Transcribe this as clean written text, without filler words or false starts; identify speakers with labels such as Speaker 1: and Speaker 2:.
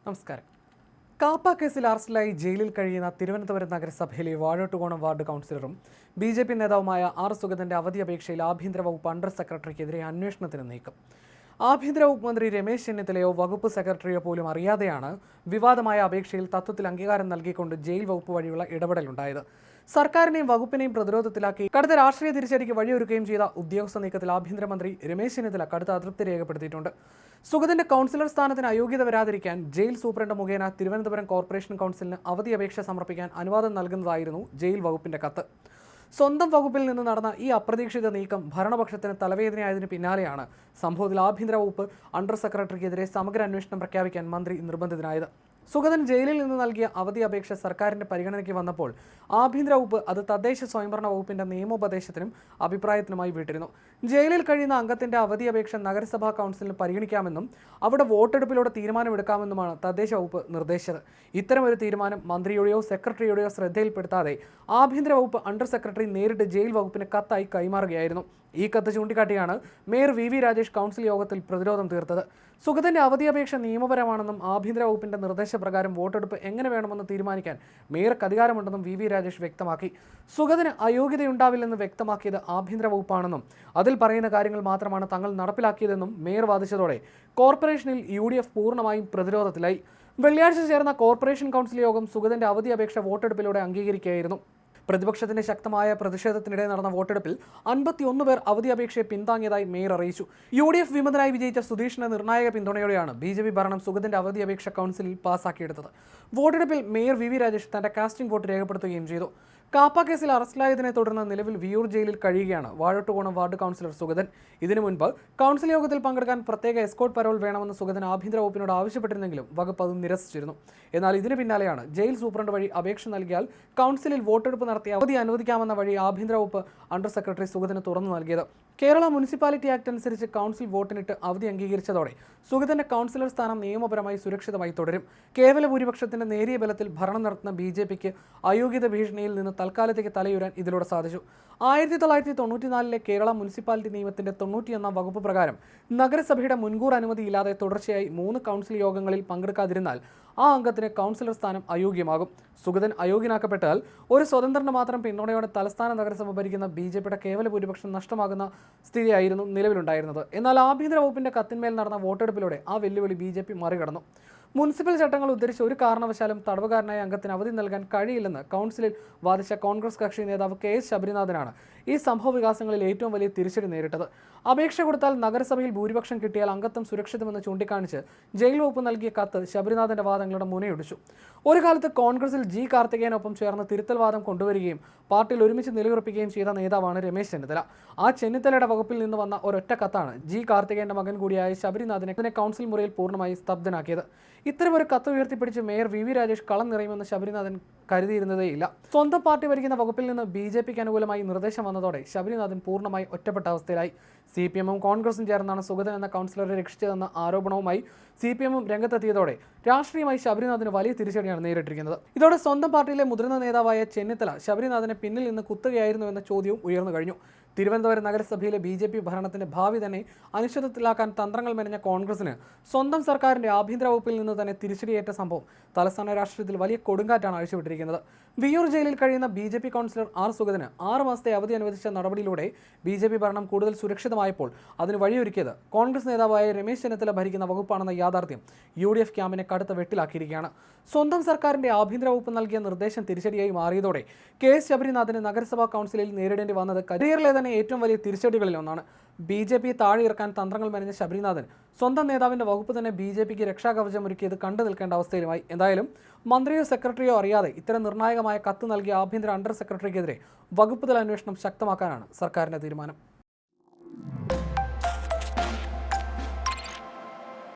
Speaker 1: നമസ്കാരം. കാപ്പ കേസിൽ അറസ്റ്റിലായി ജയിലിൽ കഴിയുന്ന തിരുവനന്തപുരം നഗരസഭയിലെ വാഴോട്ടുകോണം വാർഡ് കൗൺസിലറും ബി.ജെ.പി നേതാവുമായ ആർ സുഗതന്റെ അവധി അപേക്ഷയിൽ ആഭ്യന്തര വകുപ്പ് അണ്ടർ സെക്രട്ടറിക്കെതിരെ അന്വേഷണത്തിന് നീക്കം. ആഭ്യന്തര വകുപ്പ് മന്ത്രി രമേശ് ചെന്നിത്തലയോ വകുപ്പ് സെക്രട്ടറിയോ പോലും അറിയാതെയാണ് വിവാദമായ അപേക്ഷയിൽ തത്വത്തിൽ അംഗീകാരം നൽകിക്കൊണ്ട് ജയിൽ വകുപ്പ് വഴിയുള്ള ഇടപെടലുണ്ടായത്. സർക്കാരിനെയും വകുപ്പിനെയും പ്രതിരോധത്തിലാക്കി കടുത്ത രാഷ്ട്രീയ തിരിച്ചടിക്ക് വഴിയൊരുക്കുകയും ചെയ്ത ഉദ്യോഗസ്ഥ നീക്കത്തിൽ ആഭ്യന്തരമന്ത്രി രമേശ് ചെന്നിത്തല കടുത്ത അതൃപ്തി രേഖപ്പെടുത്തിയിട്ടുണ്ട്. സുഗതന്റെ കൗൺസിലർ സ്ഥാനത്തിന് അയോഗ്യത വരാതിരിക്കാൻ ജയിൽ സൂപ്രണ്ട് മുഖേന തിരുവനന്തപുരം കോർപ്പറേഷൻ കൗൺസിലിന് അവധി അപേക്ഷ സമർപ്പിക്കാൻ അനുവാദം നൽകുന്നതായിരുന്നു ജയിൽ വകുപ്പിന്റെ കത്ത്. സ്വന്തം വകുപ്പിൽ നിന്ന് നടന്ന ഈ അപ്രതീക്ഷിത നീക്കം ഭരണപക്ഷത്തിന് തലവേദനയായതിനു പിന്നാലെയാണ് സംഭവത്തിൽ ആഭ്യന്തര വകുപ്പ് അണ്ടർ സെക്രട്ടറിക്കെതിരെ സമഗ്ര അന്വേഷണം പ്രഖ്യാപിക്കാൻ മന്ത്രി നിർബന്ധിതനായത്. സുഗതൻ ജയിലിൽ നിന്ന് നൽകിയ അവധി അപേക്ഷ സർക്കാരിന്റെ പരിഗണനയ്ക്ക് വന്നപ്പോൾ ആഭ്യന്തര വകുപ്പ് അത് തദ്ദേശ സ്വയംഭരണ വകുപ്പിന്റെ നിയമോപദേശത്തിനും അഭിപ്രായത്തിനുമായി വിട്ടിരുന്നു. ജയിലിൽ കഴിയുന്ന അംഗത്തിന്റെ അവധി അപേക്ഷ നഗരസഭാ കൗൺസിലിന് പരിഗണിക്കാമെന്നും അവിടെ വോട്ടെടുപ്പിലൂടെ തീരുമാനമെടുക്കാമെന്നുമാണ് തദ്ദേശ വകുപ്പ് നിർദ്ദേശിച്ചത്. ഇത്തരമൊരു തീരുമാനം മന്ത്രിയുടെയോ സെക്രട്ടറിയുടെയോ ശ്രദ്ധയിൽപ്പെടുത്താതെ ആഭ്യന്തര വകുപ്പ് അണ്ടർ സെക്രട്ടറി നേരിട്ട് ജയിൽ വകുപ്പിന് കത്തായി കൈമാറുകയായിരുന്നു. ഈ കത്ത് ചൂണ്ടിക്കാട്ടിയാണ് മേയർ വി രാജേഷ് കൗൺസിൽ യോഗത്തിൽ പ്രതിരോധം തീർത്തത്. സുഗതന്റെ അവധി അപേക്ഷ നിയമപരമാണെന്നും ആഭ്യന്തര വകുപ്പിന്റെ നിർദ്ദേശപ്രകാരം വോട്ടെടുപ്പ് എങ്ങനെ വേണമെന്ന് തീരുമാനിക്കാൻ മേയർക്ക് അധികാരമുണ്ടെന്നും വി രാജേഷ് വ്യക്തമാക്കി. സുഗതന് അയോഗ്യതയുണ്ടാവില്ലെന്ന് വ്യക്തമാക്കിയത് ആഭ്യന്തര വകുപ്പാണെന്നും അതിൽ പറയുന്ന കാര്യങ്ങൾ മാത്രമാണ് തങ്ങൾ നടപ്പിലാക്കിയതെന്നും മേയർ വാദിച്ചതോടെ കോർപ്പറേഷനിൽ UDF പൂർണ്ണമായും പ്രതിരോധത്തിലായി. വെള്ളിയാഴ്ച ചേർന്ന കോർപ്പറേഷൻ കൗൺസിൽ യോഗം സുഗതന്റെ അവധി അപേക്ഷ വോട്ടെടുപ്പിലൂടെ അംഗീകരിക്കുകയായിരുന്നു. പ്രതിപക്ഷത്തിന്റെ ശക്തമായ പ്രതിഷേധത്തിനിടെ നടന്ന വോട്ടെടുപ്പിൽ 51 പേർ അവധി അപേക്ഷയെ പിന്താങ്ങിയതായി മേയർ അറിയിച്ചു. UDF വിമതനായി വിജയിച്ച സുധീഷിന്റെ നിർണായക പിന്തുണയോടെയാണ് BJP ഭരണം സുഗതന്റെ അവധി അപേക്ഷ കൗൺസിലിൽ പാസാക്കിയെടുത്തത്. വോട്ടെടുപ്പിൽ മേയർ വി രാജേഷ് തന്റെ കാസ്റ്റിംഗ് വോട്ട് രേഖപ്പെടുത്തുകയും ചെയ്തു. കാപ്പ കേസിൽ അറസ്റ്റിലായതിനെ തുടർന്ന് നിലവിൽ വിയൂർ ജയിലിൽ കഴിയുകയാണ് വാഴോട്ടുകോണം വാർഡ് കൗൺസിലർ സുഗതൻ. ഇതിനു മുൻപ് കൗൺസിൽ യോഗത്തിൽ പങ്കെടുക്കാൻ പ്രത്യേക എസ്കോർട്ട് പരോൾ വേണമെന്ന് സുഗതൻ ആഭ്യന്തര വകുപ്പിനോട് ആവശ്യപ്പെട്ടിരുന്നെങ്കിലും വകുപ്പ് അത് നിരസിച്ചിരുന്നു. എന്നാൽ ഇതിന് പിന്നാലെയാണ് ജയിൽ സൂപ്രണ്ട് വഴി അപേക്ഷ നൽകിയാൽ കൗൺസിലിൽ വോട്ടെടുപ്പ് നടത്തി അവധി അനുവദിക്കാമെന്ന വഴി ആഭ്യന്തര വകുപ്പ് അണ്ടർ സെക്രട്ടറി സുഗതന് തുറന്നു നൽകിയത്. കേരള മുനിസിപ്പാലിറ്റി ആക്ട് അനുസരിച്ച് കൗൺസിൽ വോട്ടിനിട്ട് അവധി അംഗീകരിച്ചതോടെ സുഗതന്റെ കൗൺസിലർ സ്ഥാനം നിയമപരമായി സുരക്ഷിതമായി തുടരും. കേവല ഭൂരിപക്ഷത്തിന്റെ നേരിയ ബലത്തിൽ ഭരണം നടത്തുന്ന BJPക്ക് അയോഗ്യത ഭീഷണിയിൽ നിന്ന് തൽക്കാലത്തേക്ക് തലയുരാൻ ഇതിലൂടെ സാധിച്ചു. 1994 കേരള മുനിസിപ്പാലിറ്റി നിയമത്തിന്റെ 91 വകുപ്പ് പ്രകാരം നഗരസഭയുടെ മുൻകൂർ അനുമതിയില്ലാതെ തുടർച്ചയായി 3 കൗൺസിൽ യോഗങ്ങളിൽ പങ്കെടുക്കാതിരുന്നാൽ ആ അംഗത്തിന് കൗൺസിലർ സ്ഥാനം അയോഗ്യമാകും. സുഗതൻ അയോഗ്യനാക്കപ്പെട്ടാൽ ഒരു സ്വതന്ത്രന് മാത്രം പിന്തുണയോടെ തലസ്ഥാന നഗരസഭ ഭരിക്കുന്ന BJPയുടെ കേവല ഭൂരിപക്ഷം നഷ്ടമാകുന്ന സ്ഥിതിയായിരുന്നു നിലവിലുണ്ടായിരുന്നത്. എന്നാൽ ആഭ്യന്തര വകുപ്പിന്റെ കത്തിന്മേൽ നടന്ന വോട്ടെടുപ്പിലൂടെ ആ വെല്ലുവിളി BJP മറികടന്നു. മുനിസിപ്പൽ ചട്ടങ്ങൾ ഉദ്ധരിച്ച് ഒരു കാരണവശാലും തടവുകാരനായ അംഗത്തിന് അവധി നൽകാൻ കഴിയില്ലെന്ന് കൗൺസിലിൽ വാദിച്ച കോൺഗ്രസ് കക്ഷി നേതാവ് KS ശബരിനാഥനാണ് ഈ സംഭവ വികാസങ്ങളിൽ ഏറ്റവും വലിയ തിരിച്ചടി നേരിട്ടത്. അപേക്ഷ കൊടുത്താൽ നഗരസഭയിൽ ഭൂരിപക്ഷം കിട്ടിയാൽ അംഗത്വം സുരക്ഷിതമെന്ന് ചൂണ്ടിക്കാണിച്ച് ജയിൽ വകുപ്പ് നൽകിയ കത്ത് ശബരിനാഥന്റെ വാദങ്ങളുടെ മുനയൊടിച്ചു. ഒരു കാലത്ത് കോൺഗ്രസിൽ G കാർത്തികേയനൊപ്പം ചേർന്ന് തിരുത്തൽ വാദം കൊണ്ടുവരികയും പാർട്ടിയിൽ ഒരുമിച്ച് നിലയുറപ്പിക്കുകയും ചെയ്ത നേതാവാണ് രമേശ് ചെന്നിത്തല. ആ ചെന്നിത്തലയുടെ വകുപ്പിൽ നിന്ന് വന്ന ഒരൊറ്റ കത്താണ് G കാർത്തികേയന്റെ മകൻ കൂടിയായ ശബരിനാഥനെ കൗൺസിൽ മുറിയിൽ പൂർണ്ണമായി സ്തബ്ധനാക്കിയത്. ഇത്തരമൊരു കത്ത് ഉയർത്തിപ്പിടിച്ച് മേയർ വി രാജേഷ് കളം നിറയുമെന്ന് ശബരിനാഥൻ കരുതിയിരുന്നതേയില്ല. സ്വന്തം പാർട്ടി ഭരിക്കുന്ന വകുപ്പിൽ നിന്ന് BJPക്ക് അനുകൂലമായി നിർദ്ദേശം വന്നതോടെ ശബരിനാഥൻ പൂർണ്ണമായി ഒറ്റപ്പെട്ട അവസ്ഥയിലായി. CPM-ഉം കോൺഗ്രസും ചേർന്നാണ് സുഗതൻ എന്ന കൗൺസിലറെ രക്ഷിച്ചതെന്ന ആരോപണവുമായി CPM-ഉം രംഗത്തെത്തിയതോടെ രാഷ്ട്രീയമായി ശബരിനാഥന് വലിയ തിരിച്ചടിയാണ് നേരിട്ടിരിക്കുന്നത്. ഇതോടെ സ്വന്തം പാർട്ടിയിലെ മുതിർന്ന നേതാവായ ചെന്നിത്തല ശബരിനാഥനെ പിന്നിൽ നിന്ന് കുത്തുകയായിരുന്നു എന്ന ചോദ്യവും ഉയർന്നു കഴിഞ്ഞു. തിരുവനന്തപുരം നഗരസഭയിലെ BJP ഭരണത്തിന്റെ ഭാവി തന്നെ അനിശ്ചിതത്വത്തിലാക്കാൻ തന്ത്രങ്ങൾ മെനഞ്ഞ കോൺഗ്രസിന് സ്വന്തം സർക്കാരിന്റെ ആഭ്യന്തര വകുപ്പിൽ നിന്ന് തന്നെ തിരിച്ചടിയേറ്റ സംഭവം തലസ്ഥാന രാഷ്ട്രീയത്തിൽ വലിയ കൊടുങ്കാറ്റാണ് അഴിച്ചുവിട്ടിരിക്കുന്നത്. വിയൂർ ജയിലിൽ കഴിയുന്ന BJP കൗൺസിലർ ആർ സുഗതന് 6 മാസത്തെ അവധി അനുവദിച്ച നടപടിയിലൂടെ BJP ഭരണം കൂടുതൽ സുരക്ഷിതമായപ്പോൾ അതിന് വഴിയൊരുക്കിയത് കോൺഗ്രസ് നേതാവായ രമേശ് ചെന്നിത്തല ഭരിക്കുന്ന വകുപ്പാണെന്ന യാഥാർത്ഥ്യം UDF ക്യാമ്പിനെ കടുത്ത വെട്ടിലാക്കിയിരിക്കുകയാണ്. സ്വന്തം സർക്കാരിന്റെ ആഭ്യന്തര വകുപ്പ് നൽകിയ നിർദ്ദേശം തിരിച്ചടിയായി മാറിയതോടെ KS ശബരിനാഥന് നഗരസഭാ കൗൺസിലിൽ നേരിടേണ്ടി വന്നത് കരിയറിലെ തന്നെ ഏറ്റവും വലിയ തിരിച്ചടികളിൽ ഒന്നാണ്. BJP താഴെ ഇറക്കാൻ തന്ത്രങ്ങൾ മെനഞ്ഞ ശബരിനാഥൻ സ്വന്തം നേതാവിന്റെ വകുപ്പ് തന്നെ BJPക്ക് രക്ഷാകവചമൊരുക്കിയത് കണ്ടു നിൽക്കേണ്ട അവസ്ഥയിലുമായി. എന്തായാലും മന്ത്രിയോ സെക്രട്ടറിയോ അറിയാതെ ഇത്തരം നിർണായകമായ കത്ത് നൽകിയ ആഭ്യന്തര അണ്ടർ സെക്രട്ടറിക്കെതിരെ വകുപ്പ് തല അന്വേഷണം ശക്തമാക്കാനാണ് സർക്കാരിന്റെ തീരുമാനം.